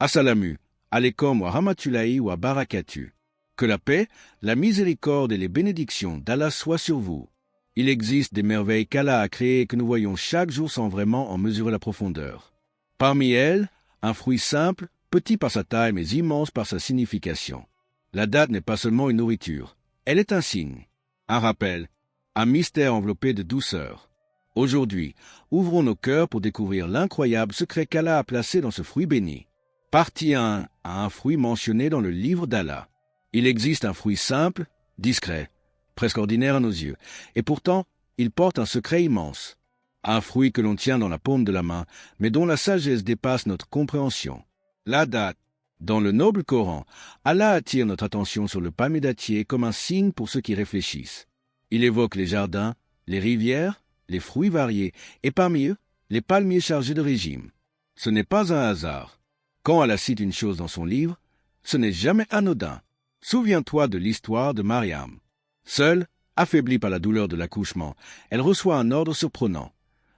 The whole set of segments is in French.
Assalamu, alaikum wa rahmatullahi wa barakatuh. Que la paix, la miséricorde et les bénédictions d'Allah soient sur vous. Il existe des merveilles qu'Allah a créées et que nous voyons chaque jour sans vraiment en mesurer la profondeur. Parmi elles, un fruit simple, petit par sa taille mais immense par sa signification. La date n'est pas seulement une nourriture, elle est un signe, un rappel, un mystère enveloppé de douceur. Aujourd'hui, ouvrons nos cœurs pour découvrir l'incroyable secret qu'Allah a placé dans ce fruit béni. Partie 1 à un fruit mentionné dans le livre d'Allah. Il existe un fruit simple, discret, presque ordinaire à nos yeux, et pourtant, il porte un secret immense. Un fruit que l'on tient dans la paume de la main, mais dont la sagesse dépasse notre compréhension. La date. Dans le noble Coran, Allah attire notre attention sur le palmier dattier comme un signe pour ceux qui réfléchissent. Il évoque les jardins, les rivières, les fruits variés, et parmi eux, les palmiers chargés de régime. Ce n'est pas un hasard. Quand Allah cite une chose dans son livre, ce n'est jamais anodin. Souviens-toi de l'histoire de Mariam. Seule, affaiblie par la douleur de l'accouchement, elle reçoit un ordre surprenant.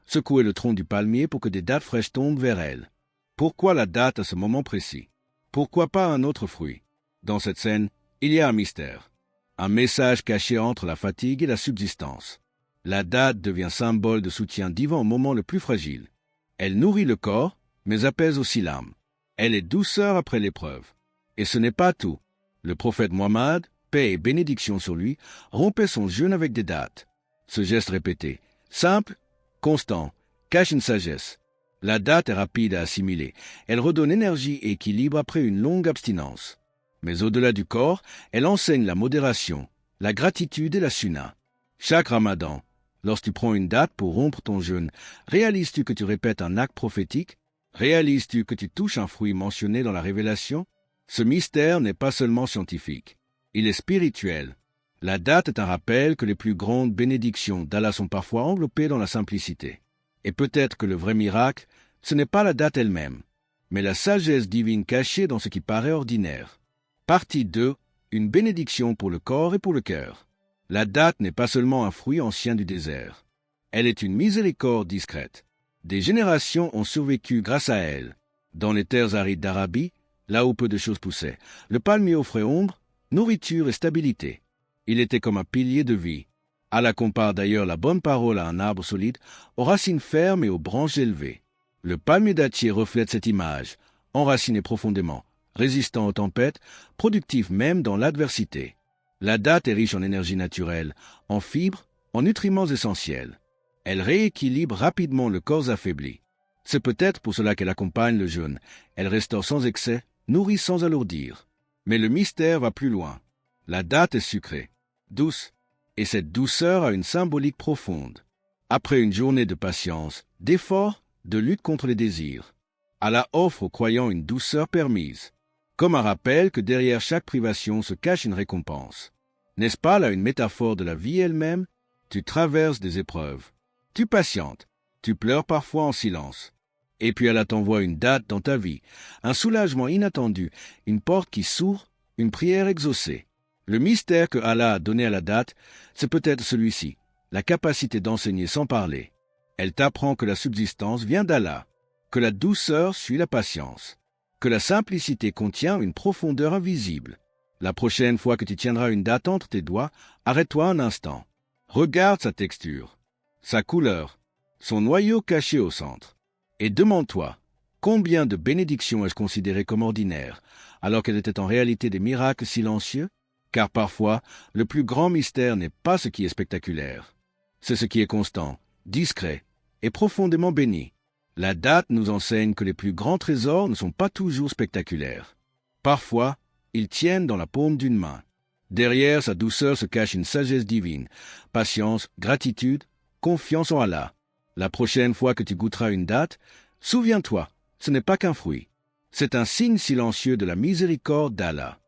Secouer le tronc du palmier pour que des dattes fraîches tombent vers elle. Pourquoi la date à ce moment précis? Pourquoi pas un autre fruit? Dans cette scène, il y a un mystère. Un message caché entre la fatigue et la subsistance. La date devient symbole de soutien divin au moment le plus fragile. Elle nourrit le corps, mais apaise aussi l'âme. Elle est douceur après l'épreuve. Et ce n'est pas tout. Le prophète Muhammad, paix et bénédiction sur lui, rompait son jeûne avec des dattes. Ce geste répété, simple, constant, cache une sagesse. La date est rapide à assimiler. Elle redonne énergie et équilibre après une longue abstinence. Mais au-delà du corps, elle enseigne la modération, la gratitude et la sunna. Chaque ramadan, lorsque tu prends une date pour rompre ton jeûne, réalises-tu que tu répètes un acte prophétique? Réalises-tu que tu touches un fruit mentionné dans la révélation? Ce mystère n'est pas seulement scientifique. Il est spirituel. La date est un rappel que les plus grandes bénédictions d'Allah sont parfois enveloppées dans la simplicité. Et peut-être que le vrai miracle, ce n'est pas la date elle-même, mais la sagesse divine cachée dans ce qui paraît ordinaire. Partie 2. Une bénédiction pour le corps et pour le cœur. La date n'est pas seulement un fruit ancien du désert. Elle est une miséricorde discrète. Des générations ont survécu grâce à elle. Dans les terres arides d'Arabie, là où peu de choses poussaient, le palmier offrait ombre, nourriture et stabilité. Il était comme un pilier de vie. Allah compare d'ailleurs la bonne parole à un arbre solide, aux racines fermes et aux branches élevées. Le palmier dattier reflète cette image, enraciné profondément, résistant aux tempêtes, productif même dans l'adversité. La date est riche en énergie naturelle, en fibres, en nutriments essentiels. Elle rééquilibre rapidement le corps affaibli. C'est peut-être pour cela qu'elle accompagne le jeûne. Elle restaure sans excès, nourrit sans alourdir. Mais le mystère va plus loin. La date est sucrée, douce, et cette douceur a une symbolique profonde. Après une journée de patience, d'effort, de lutte contre les désirs, Allah offre aux croyants une douceur permise, comme un rappel que derrière chaque privation se cache une récompense. N'est-ce pas là une métaphore de la vie elle-même? Tu traverses des épreuves, tu patientes, tu pleures parfois en silence. Et puis Allah t'envoie une date dans ta vie, un soulagement inattendu, une porte qui s'ouvre, une prière exaucée. Le mystère que Allah a donné à la date, c'est peut-être celui-ci, la capacité d'enseigner sans parler. Elle t'apprend que la subsistance vient d'Allah, que la douceur suit la patience, que la simplicité contient une profondeur invisible. La prochaine fois que tu tiendras une date entre tes doigts, arrête-toi un instant. Regarde sa texture, sa couleur, son noyau caché au centre. Et demande-toi, combien de bénédictions est-ce considérées comme ordinaires, alors qu'elles étaient en réalité des miracles silencieux? Car parfois, le plus grand mystère n'est pas ce qui est spectaculaire. C'est ce qui est constant, discret et profondément béni. La date nous enseigne que les plus grands trésors ne sont pas toujours spectaculaires. Parfois, ils tiennent dans la paume d'une main. Derrière sa douceur se cache une sagesse divine, patience, gratitude, confiance en Allah. La prochaine fois que tu goûteras une date, souviens-toi, ce n'est pas qu'un fruit. C'est un signe silencieux de la miséricorde d'Allah.